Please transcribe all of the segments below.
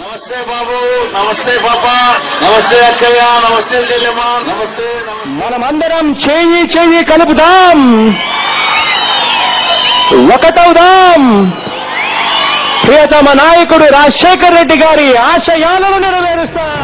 నమస్తే బాబు, నమస్తే పాపా, నమస్తే అక్కయ్య, నమస్తే చెల్లెమ్మ, నమస్తే. మనమందరం చేయి చేయి కలుపుదాం, ఒకటవుదాం. ప్రియతమ నాయకుడు రాజశేఖర్ రెడ్డి గారి ఆశయాలను నెరవేరుస్తాం.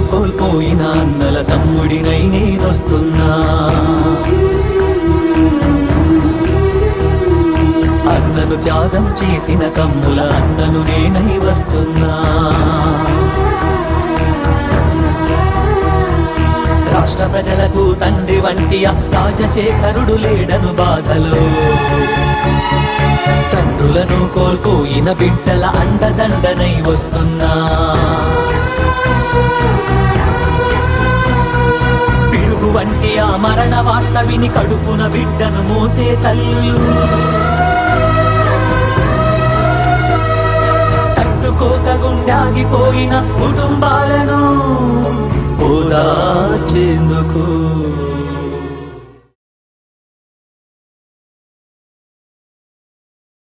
కోల్పోయిన అన్నల తమ్ముడినై నేనొస్తున్నా, అన్నను త్యాగం చేసిన తమ్ముల అన్నను నేనై వస్తున్నా. రాష్ట్ర ప్రజలకు తండ్రి వంటి రాజశేఖరుడు లేడను బాధలో, తండ్రులను కోల్పోయిన బిడ్డల అండదండనై వస్తున్నా. పిడుగు వంటి ఆ మరణ వార్త విని కడుపున బిడ్డను మోసే తల్లులు తట్టుకోక గుండాగిపోయిన కుటుంబాలను ఓదార్చేందుకు